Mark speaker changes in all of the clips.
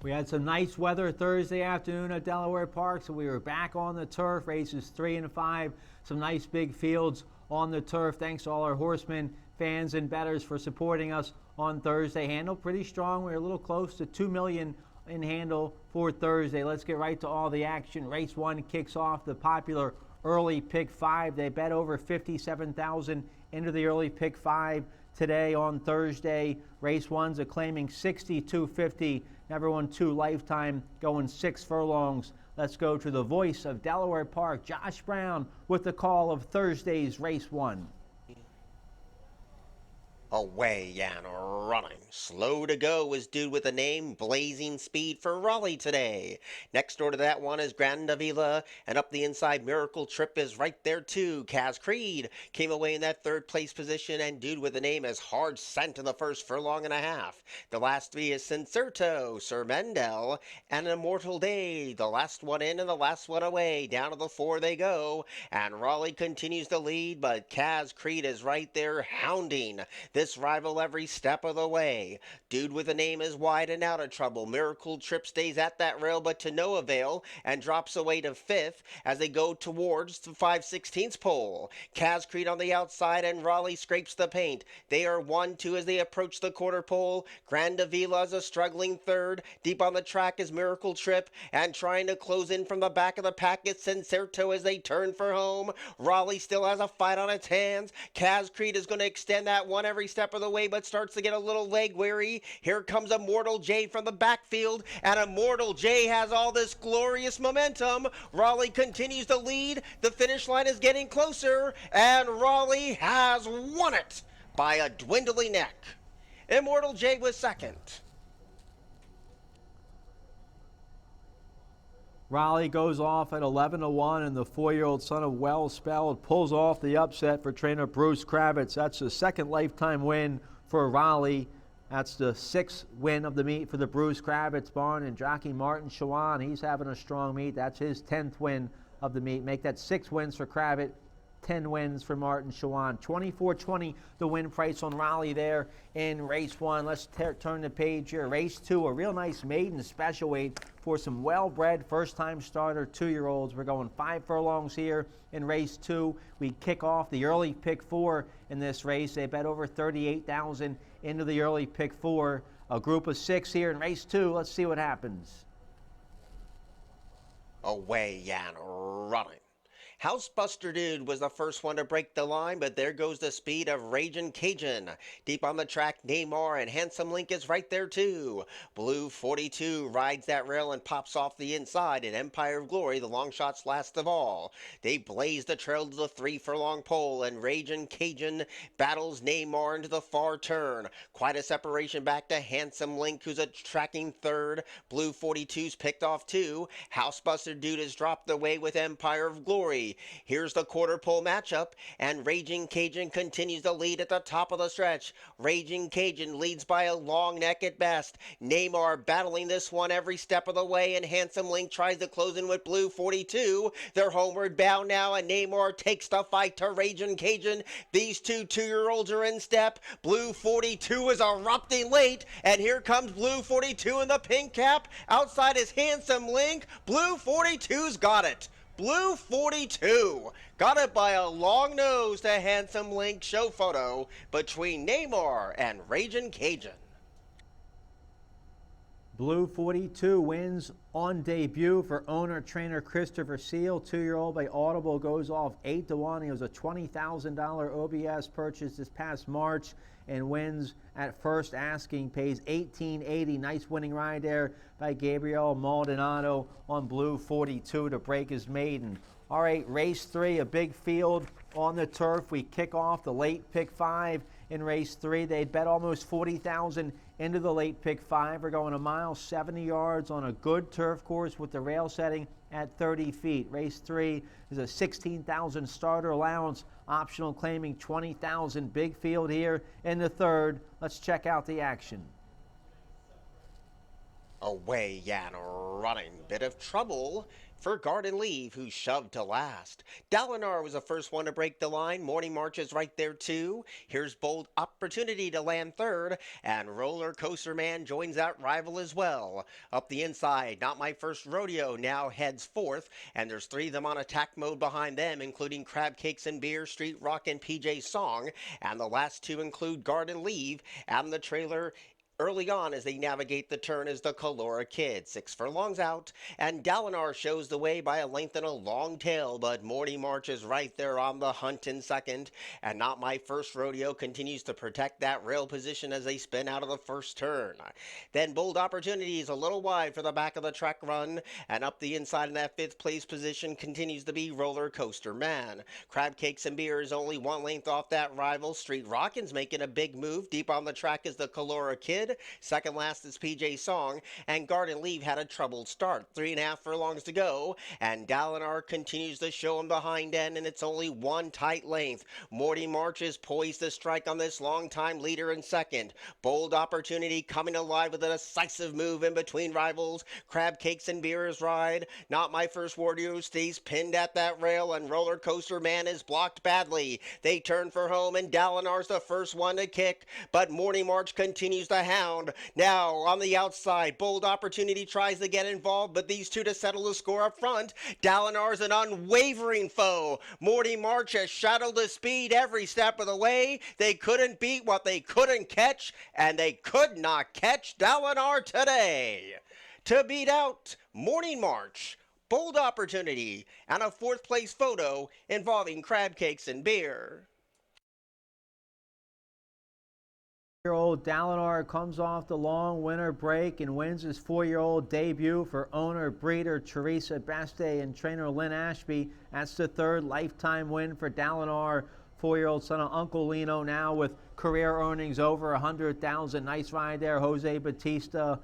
Speaker 1: We had some nice weather Thursday afternoon at Delaware Park, so we were back on the turf, races 3 and 5. Some nice big fields on the turf. Thanks to all our horsemen, fans, and bettors for supporting us on Thursday. Handle pretty strong. We were a little close to $2 million in handle for Thursday. Let's get right to all the action. Race 1 kicks off the popular early pick 5. They bet over 57,000 into the early pick 5 today on Thursday. Race 1's a claiming 62.50. Never won 2 lifetime, going 6 furlongs. Let's go to the voice of Delaware Park, Josh Brown, with the call of Thursday's Race 1.
Speaker 2: Away and running. Slow to go is Dude with a Name, blazing speed for Raleigh today. Next door to that one is Grand Avila, and up the inside Miracle Trip is right there too. Kaz Creed came away in that third place position, and Dude with a Name is hard sent in the first furlong and a half. The last 3 is Sincerto, Sir Mendel, and Immortal Day. The last one in and the last one away. Down to the 4 they go, and Raleigh continues to lead, but Kaz Creed is right there hounding this rival every step of the way. Dude with a Name is wide and out of trouble. Miracle Trip stays at that rail, but to no avail, and drops away to 5th as they go towards the 5/16 pole. Kaz Creed on the outside, and Raleigh scrapes the paint. They are 1-2 as they approach the quarter pole. Grand Avila is a struggling third. Deep on the track is Miracle Trip, and trying to close in from the back of the pack is Sincerto as they turn for home. Raleigh still has a fight on its hands. Kaz Creed is going to extend that one every step of the way, but starts to get a little leg weary. Here comes Immortal J from the backfield, and Immortal J has all this glorious momentum. Raleigh continues to lead. The finish line is getting closer, and Raleigh has won it by a dwindling neck. Immortal J was second.
Speaker 1: Raleigh goes off at 11-1, and the 4-year-old son of Well Spelled pulls off the upset for trainer Bruce Kravitz. That's the second lifetime win for Raleigh. That's the 6th win of the meet for the Bruce Kravitz barn, and jockey Martin Shawan, he's having a strong meet. That's his 10th win of the meet. Make that 6 wins for Kravitz. 10 wins for Martin Shawan. 24-20 the win price on Raleigh there in race 1. Let's turn the page here. Race 2, a real nice maiden special weight for some well-bred first-time starter 2-year-olds. We're going 5 furlongs here in race 2. We kick off the early pick 4 in this race. They bet over 38,000 into the early pick 4. A group of 6 here in race 2. Let's see what happens.
Speaker 2: Away and running. Housebuster Dude was the first one to break the line, but there goes the speed of Ragin' Cajun. Deep on the track, Neymar, and Handsome Link is right there too. Blue 42 rides that rail and pops off the inside, and Empire of Glory, the long shots last of all. They blaze the trail to the 3 furlong pole, and Ragin' Cajun battles Neymar into the far turn. Quite a separation back to Handsome Link, who's a tracking third. Blue 42's picked off 2. Housebuster Dude has dropped away with Empire of Glory. Here's the quarter pole matchup, and Raging Cajun continues to lead at the top of the stretch. Raging Cajun leads by a long neck at best. Neymar battling this one every step of the way, and Handsome Link tries to close in with Blue 42. They're homeward bound now, and Neymar takes the fight to Raging Cajun. These 2 2-year-olds are in step. Blue 42 is erupting late, and here comes Blue 42 in the pink cap. Outside is Handsome Link. Blue 42's got it. Blue 42 got it by a long nose to Handsome Link. Show photo between Neymar and Ragin' Cajun.
Speaker 1: Blue 42 wins on debut for owner-trainer Christopher Seal. 2-year-old by Audible goes off 8-1. He was a $20,000 OBS purchase this past March and wins at first asking, pays $18.80. Nice winning ride there by Gabriel Maldonado on Blue 42 to break his maiden. All right, race 3, a big field on the turf. We kick off the late pick 5 in race 3. They bet almost 40,000 into the late pick 5. We're going 1 mile 70 yards on a good turf course with the rail setting at 30 feet. Race 3 is a 16,000 starter allowance, optional claiming 20,000. Big field here in the third. Let's check out the action.
Speaker 2: Away and running. Bit of trouble for Garden Leave, who shoved to last. Delawareparkshow was the first one to break the line. Morning March is right there too. Here's Bold Opportunity to land third, and Roller Coaster Man joins that rival as well. Up the inside, Not My First Rodeo now heads fourth, and there's three of them on attack mode behind them, including Crab Cakes and Beer, Street Rock, and PJ Song. And the last two include Garden Leave and the trailer early on as they navigate the turn is the Calora Kid. 6 furlongs out, and Delawareparkshow shows the way by a length and a long tail, but Morning March is right there on the hunt in second, and Not My First Rodeo continues to protect that rail position as they spin out of the first turn. Then Bold Opportunity is a little wide for the back of the track run, and up the inside in that fifth place position continues to be Roller Coaster Man. Crab Cakes and Beer is only one length off that rival. Street Rockin's making a big move. Deep on the track is the Calora Kid. Second last is PJ Song, and Garden Leave had a troubled start. 3.5 furlongs to go, and Delawareparkshow continues to show him behind end, and it's only one tight length. Morning March is poised to strike on this long-time leader in second. Bold Opportunity coming alive with a decisive move in between rivals. Crab Cakes and Beer's ride. Not My First Rodeo stays pinned at that rail, and Roller Coaster Man is blocked badly. They turn for home, and Delawareparkshow the first one to kick, but Morning March continues to hound. Now on the outside, Bold Opportunity tries to get involved, but these two to settle the score up front. Delawareparkshow's an unwavering foe. Morning March has shadowed the speed every step of the way. They couldn't beat what they couldn't catch, and they could not catch Delawareparkshow today. To beat out Morning March, Bold Opportunity, and a fourth place photo involving Crab Cakes and Beer.
Speaker 1: Year-old Delawareparkshow comes off the long winter break and wins his 4-year-old debut for owner breeder Teresa Beste and trainer Lynn Ashby. That's the third lifetime win for Delawareparkshow. 4-year-old son of Uncle Lino now with career earnings over $100,000. Nice ride there, Jose Batista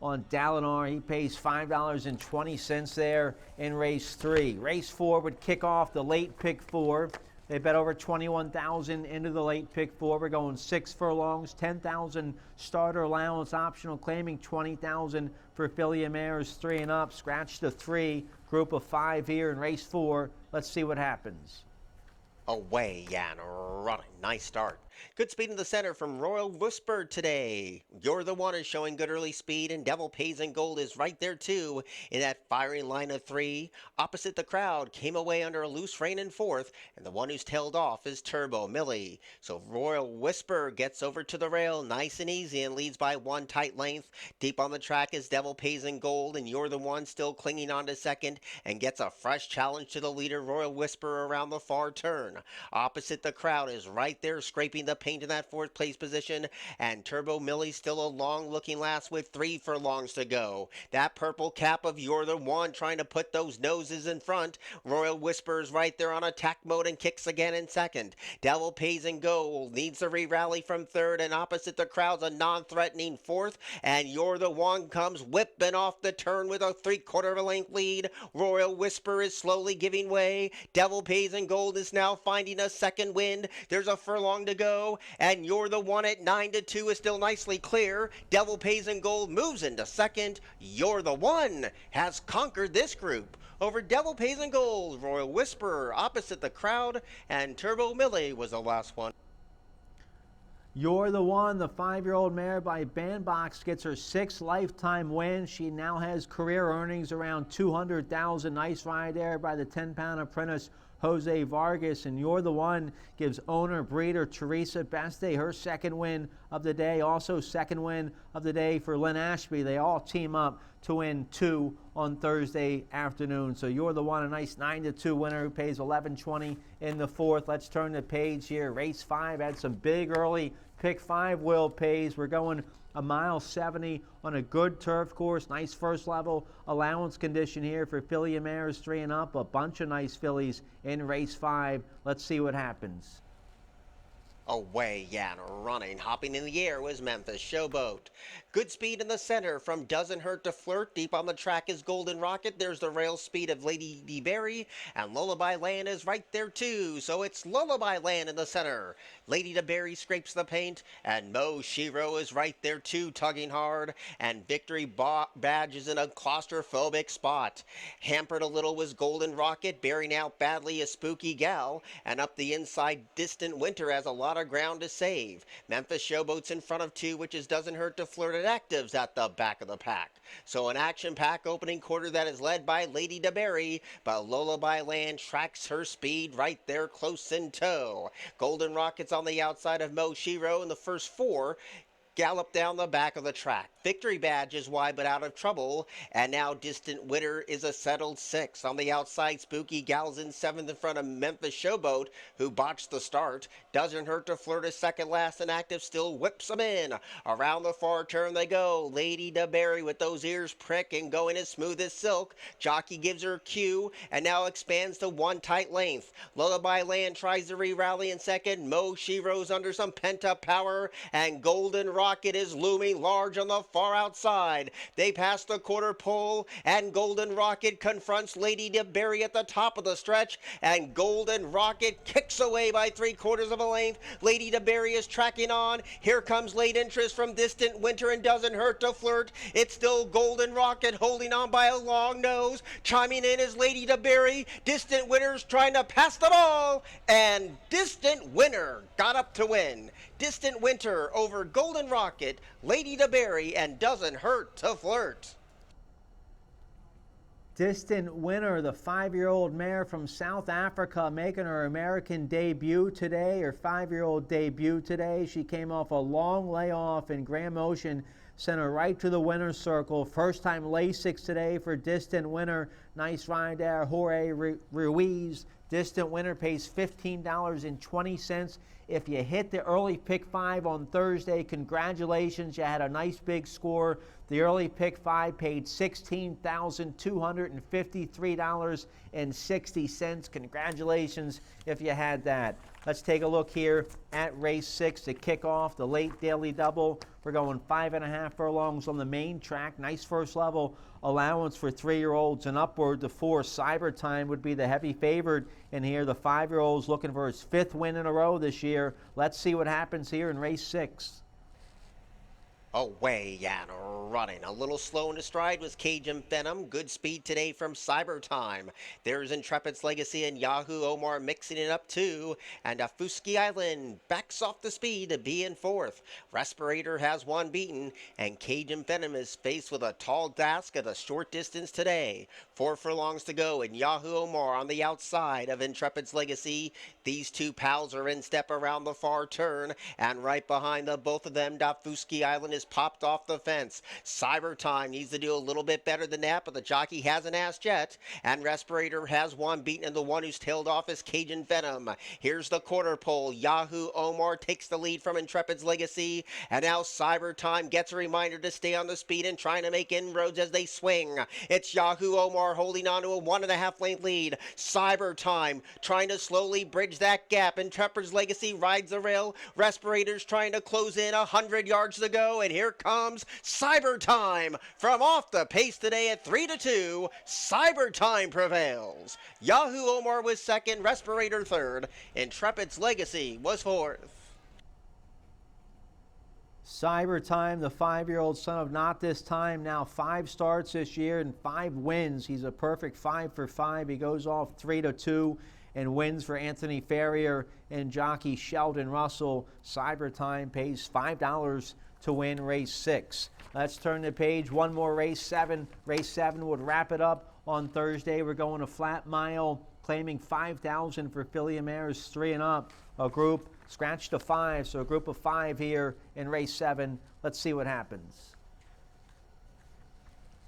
Speaker 1: on Delawareparkshow. He pays $5.20 there in race 3. Race 4 would kick off the late pick 4. They bet over $21,000 into the late pick 4. We're going 6 furlongs, $10,000 starter allowance optional, claiming $20,000 for filly mares 3 and up. Scratch the 3, group of 5 here in race 4. Let's see what happens.
Speaker 2: Away and running. Nice start. Good speed in the center from Royal Whisper today. You're the One is showing good early speed, and Devil Pays in Gold is right there too in that firing line of 3. Opposite the crowd came away under a loose rein in fourth, and the one who's tailed off is Turbo Millie. So Royal Whisper gets over to the rail nice and easy and leads by one tight length. Deep on the track is Devil Pays in Gold, and You're the One still clinging on to second and gets a fresh challenge to the leader Royal Whisper around the far turn. Opposite the crowd is right there scraping the paint in that fourth place position, and Turbo Millie still a long looking last with 3 furlongs to go. That purple cap of You're the One trying to put those noses in front. Royal Whispers right there on attack mode and kicks again in second. Devil Pays in Gold needs to re-rally from third, and opposite the crowd's a non-threatening fourth, and You're the One comes whipping off the turn with a 3/4 of a length lead. Royal Whisper is slowly giving way. Devil Pays in Gold is now finding a second wind. There's a furlong to go, and You're the One at 9-2 is still nicely clear. Devil Pays in Gold moves into second. You're the One has conquered this group over Devil Pays in Gold. Royal Whisper opposite the crowd, and Turbo Millie was the last one.
Speaker 1: You're the One, the 5-year-old mare by Bandbox, gets her 6th lifetime win. She now has career earnings around $200,000. Nice ride there by the 10-pound apprentice Jose Vargas, and You're the One gives owner breeder Teresa Beste her 2nd win of the day. Also 2nd win of the day for Lynn Ashby. They all team up to win 2 on Thursday afternoon. So You're the One, a nice 9-2 winner who pays $11.20 in the 4th. Let's turn the page here. Race 5 had some big early pick 5 will pays. We're going a mile 70 on a good turf course. Nice first level allowance condition here for filly mares 3 and up. A bunch of nice fillies in race 5. Let's see what happens.
Speaker 2: Away and running, hopping in the air was Memphis Showboat. Good speed in the center from Doesn't Hurt to Flirt. Deep on the track is Golden Rocket. There's the rail speed of Lady DeBerry. And Lullaby Land is right there too. So it's Lullaby Land in the center. Lady DeBerry scrapes the paint. And Mo Shiro is right there too, tugging hard. And Victory Badge is in a claustrophobic spot. Hampered a little was Golden Rocket. Bearing out badly a Spooky Gal. And up the inside, Distant Winter has a lot of ground to save. Memphis Showboat's in front of two, which is Doesn't Hurt to Flirt at Actives at the back of the pack. So an action-pack opening quarter that is led by Lady DeBerry, but Lullaby Land tracks her speed right there close in tow. Golden Rocket's on the outside of Mo Shiro in the first four. Gallop down the back of the track. Victory Badge is wide but out of trouble. And now Distant Winter is a settled six. On the outside, Spooky Gal's in seventh in front of Memphis Showboat, who botched the start. Doesn't Hurt to Flirt is second last, and Active still whips them in. Around the far turn they go. Lady DeBerry with those ears pricking, going as smooth as silk. Jockey gives her cue and now expands to one tight length. Lullaby Land tries to re-rally in second. Mo Shiro's under some pent-up power, and Golden Rocket is looming large on the far outside. They pass the quarter pole, and Golden Rocket confronts Lady DeBerry at the top of the stretch, and Golden Rocket kicks away by 3/4 of a length. Lady DeBerry is tracking on. Here comes late interest from Distant Winter and Doesn't Hurt to Flirt. It's still Golden Rocket holding on by a long nose. Chiming in is Lady DeBerry. Distant Winter's trying to pass the ball, and Distant Winter got up to win. Distant Winter over Golden Rocket, Lady DeBerry, and Doesn't Hurt to Flirt.
Speaker 1: Distant Winter, the 5-year-old mare from South Africa, making her American debut today, her 5-year-old debut today. She came off a long layoff in Grand Motion, sent her right to the winner's circle. First time Lasix today for Distant Winter. Nice ride there. Jorge Ruiz. Distant Winter pays $15.20. If you hit the early pick 5 on Thursday, congratulations, you had a nice big score. The early pick 5 paid $16,253.60. Congratulations if you had that. Let's take a look here at race 6 to kick off the late daily double. We're going 5.5 furlongs on the main track. Nice first level allowance for 3-year-olds and upward. The 4 Cyber Time would be the heavy favorite in here. The 5-year-old's looking for his 5th win in a row this year. Let's see what happens here in race 6.
Speaker 2: Away and running. A little slow in the stride was Cajun Venom. Good speed today from Cyber Time. There's Intrepid's Legacy and Yahoo Omar mixing it up too. And Afuski Island backs off the speed to be in 4th. Respirator has one beaten, and Cajun Venom is faced with a tall task at a short distance today. 4 furlongs to go, and Yahoo Omar on the outside of Intrepid's Legacy. These two pals are in step around the far turn, and right behind the both of them, Dafuski Island is popped off the fence. Cyber Time needs to do a little bit better than that, but the jockey hasn't asked yet. And Respirator has one beaten, and the one who's tailed off is Cajun Venom. Here's the quarter pole. Yahoo Omar takes the lead from Intrepid's Legacy, and now Cyber Time gets a reminder to stay on the speed and trying to make inroads as they swing. It's Yahoo Omar holding on to a 1.5 length lead. Cyber Time trying to slowly bridge that gap. Intrepid's Legacy rides the rail. Respirator's trying to close in 100 yards to go, and here comes Cyber Time from off the pace today at 3-2. Cyber Time prevails. Yahoo Omar was second, Respirator third. Intrepid's Legacy was 4th.
Speaker 1: Cyber Time, the 5-year-old son of Not This Time, now 5 starts this year and 5 wins. He's a perfect 5 for 5. He goes off 3-2 and wins for Anthony Ferrier and jockey Sheldon Russell. Cyber Time pays $5 to win race 6. Let's turn the page. One more race 7. Race 7 would wrap it up on Thursday. We're going a flat mile, claiming $5,000 for filly mares 3 and up. A group scratched to 5, so a group of 5 here in race 7. Let's see what happens.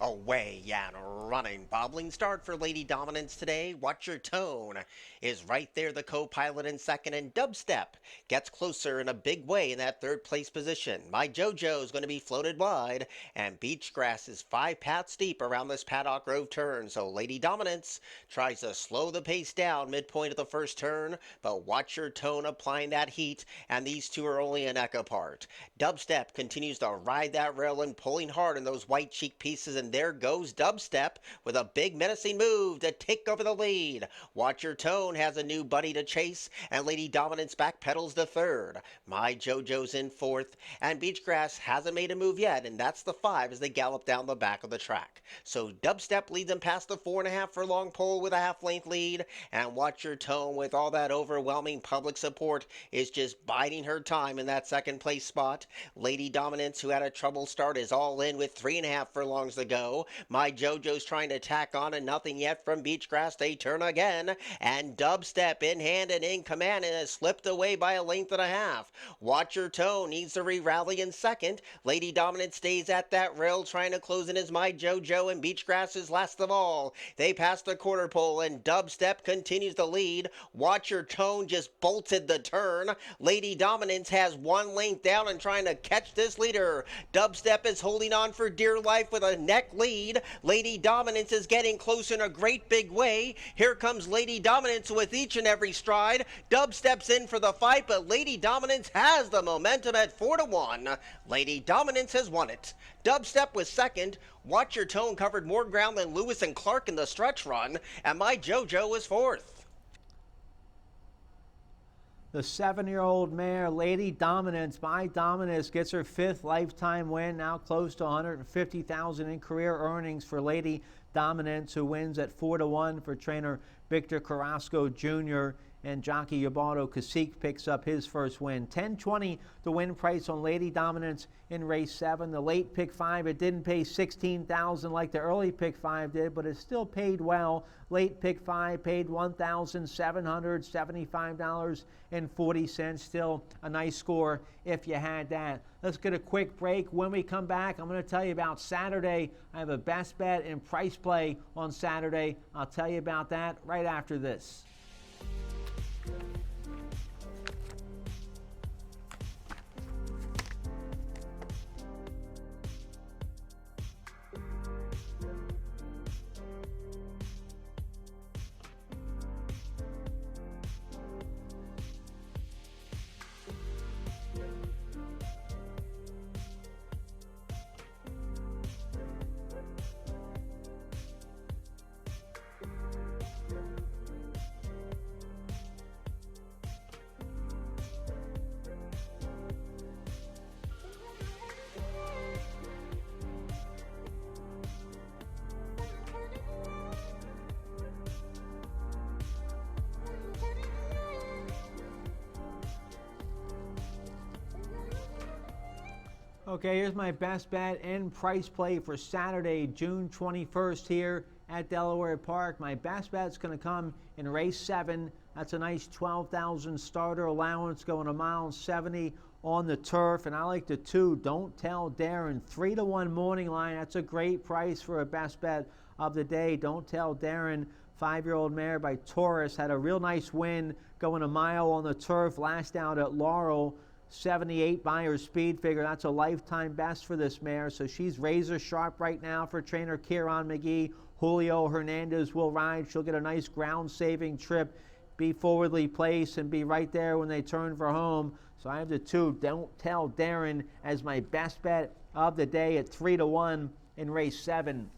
Speaker 2: Away and running. Bobbling start for Lady Dominance today. Watch Your Tone is right there, the co-pilot in second, and Dubstep gets closer in a big way in that third place position. My JoJo is going to be floated wide, and Beachgrass is 5 paths deep around this Paddock Grove turn. So Lady Dominance tries to slow the pace down midpoint of the first turn, but Watch Your Tone applying that heat, and these two are only a neck apart. Dubstep continues to ride that rail and pulling hard in those white cheek pieces, and there goes Dubstep with a big menacing move to take over the lead. Watch Your Tone has a new buddy to chase, and Lady Dominance backpedals to third. My JoJo's in fourth, and Beachgrass hasn't made a move yet, and that's the 5 as they gallop down the back of the track. So Dubstep leads them past the 4.5 furlong pole with a half-length lead, and Watch Your Tone, with all that overwhelming public support, is just biding her time in that second place spot. Lady Dominance, who had a trouble start, is all in with 3.5 furlongs to go. My JoJo's trying to tack on, and nothing yet from Beachgrass. They turn again, and Dubstep in hand and in command, and has slipped away by a length and a half. Watch Your Tone needs to re-rally in second. Lady Dominance stays at that rail trying to close in as My JoJo, and Beachgrass is last of all. They pass the quarter pole, and Dubstep continues to lead. Watch Your Tone just bolted the turn. Lady Dominance has one length down and trying to catch this leader. Dubstep is holding on for dear life with a neck lead. Lady Dominance is getting close in a great big way. Here comes Lady Dominance with each and every stride. Dubstep's in for the fight, but Lady Dominance has the momentum at 4-1. Lady Dominance has won it. Dubstep was second. Watch Your Tone covered more ground than Lewis and Clark in the stretch run, and My JoJo was fourth.
Speaker 1: The 7-year-old mare, Lady Dominance, My Dominance, gets her 5th lifetime win, now close to $150,000 in career earnings for Lady Dominance, who wins at 4-1 for trainer Victor Carrasco Jr., and jockey Yabardo Cacique picks up his first win. $10.20 the win price on Lady Dominance in race 7. The late pick 5, it didn't pay $16,000 like the early pick 5 did, but it still paid well. Late pick 5 paid $1,775.40. Still a nice score if you had that. Let's get a quick break. When we come back, I'm going to tell you about Saturday. I have a best bet and price play on Saturday. I'll tell you about that right after this. Okay, here's my best bet and price play for Saturday, June 21st here at Delaware Park. My best bet's going to come in race 7. That's a nice 12,000 starter allowance going 1.70 miles on the turf. And I like the 2, Don't Tell Darren, 3-1 morning line. That's a great price for a best bet of the day. Don't Tell Darren, 5-year-old mare by Taurus, had a real nice win going a mile on the turf last out at Laurel. 78 by her speed figure. That's a lifetime best for this mare. So she's razor sharp right now for trainer Kieran McGee. Julio Hernandez will ride. She'll get a nice ground saving trip, be forwardly placed, and be right there when they turn for home. So I have the 2, Don't Tell Darren, as my best bet of the day at 3-1 in race 7.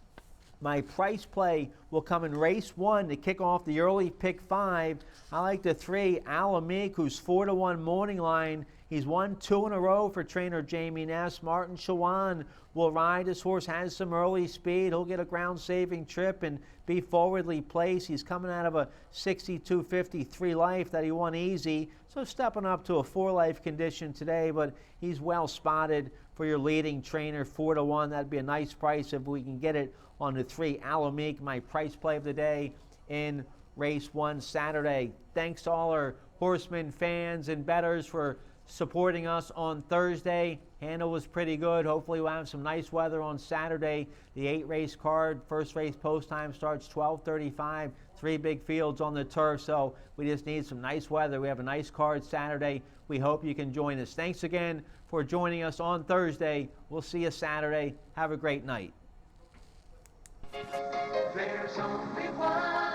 Speaker 1: My price play will come in race 1 to kick off the early pick 5. I like the 3, Alamique, who's 4-1 morning line. He's won 2 in a row for trainer Jamie Ness. Martin Shawan will ride. This horse has some early speed. He'll get a ground-saving trip and be forwardly placed. He's coming out of a 62.53 life that he won easy, so stepping up to a 4 life condition today, but he's well spotted for your leading trainer, 4-1. That'd be a nice price if we can get it on the 3, Alamique, my price play of the day in race 1 Saturday. Thanks to all our Horsemen fans and bettors for supporting us on Thursday. Handle was pretty good. Hopefully we'll have some nice weather on Saturday. The 8-race card, first race post time starts 12:35. 3 big fields on the turf, so we just need some nice weather. We have a nice card Saturday. We hope you can join us. Thanks again for joining us on Thursday. We'll see you Saturday. Have a great night.
Speaker 3: There's only one